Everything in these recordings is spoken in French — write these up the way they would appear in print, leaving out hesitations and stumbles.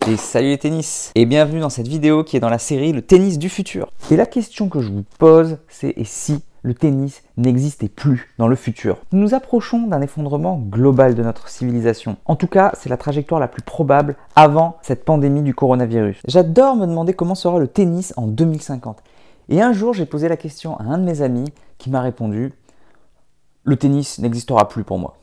Et salut les tennis et bienvenue dans cette vidéo qui est dans la série Le tennis du futur. Et la question que je vous pose, c'est et si le tennis n'existait plus dans le futur? Nous nous approchons d'un effondrement global de notre civilisation. En tout cas, c'est la trajectoire la plus probable avant cette pandémie du coronavirus. J'adore me demander comment sera le tennis en 2050. Et un jour, j'ai posé la question à un de mes amis qui m'a répondu « Le tennis n'existera plus pour moi ».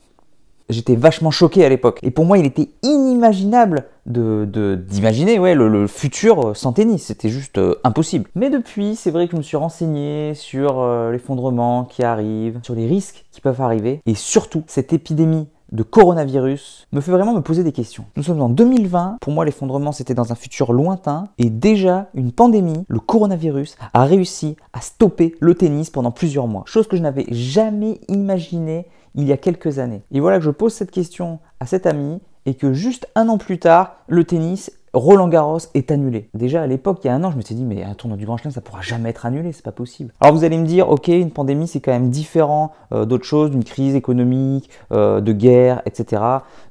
J'étais vachement choqué à l'époque. Et pour moi, il était inimaginable d'imaginer le futur sans tennis. C'était juste impossible. Mais depuis, c'est vrai que je me suis renseigné sur l'effondrement qui arrive, sur les risques qui peuvent arriver. Et surtout, cette épidémie de coronavirus me fait vraiment me poser des questions. Nous sommes en 2020. Pour moi, l'effondrement, c'était dans un futur lointain. Et déjà, une pandémie, le coronavirus, a réussi à stopper le tennis pendant plusieurs mois. Chose que je n'avais jamais imaginée il y a quelques années. Et voilà que je pose cette question à cet ami et que juste un an plus tard, le tennis, Roland-Garros est annulé. Déjà à l'époque, il y a un an, je me suis dit mais un tournoi du Grand Chelem, ça pourra jamais être annulé, c'est pas possible. Alors vous allez me dire, ok, une pandémie c'est quand même différent d'autres choses, d'une crise économique, de guerre, etc.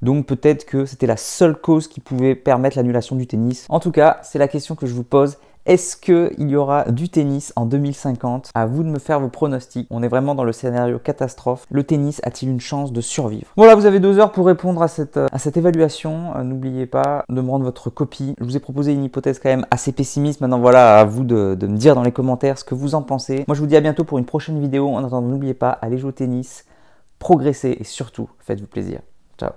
Donc peut-être que c'était la seule cause qui pouvait permettre l'annulation du tennis. En tout cas, c'est la question que je vous pose. Est-ce qu'il y aura du tennis en 2050? À vous de me faire vos pronostics. On est vraiment dans le scénario catastrophe. Le tennis a-t-il une chance de survivre? Voilà, vous avez 2 heures pour répondre à cette évaluation. N'oubliez pas de me rendre votre copie. Je vous ai proposé une hypothèse quand même assez pessimiste. Maintenant, voilà, à vous de me dire dans les commentaires ce que vous en pensez. Moi, je vous dis à bientôt pour une prochaine vidéo. En attendant, n'oubliez pas, allez jouer au tennis, progressez et surtout, faites-vous plaisir. Ciao.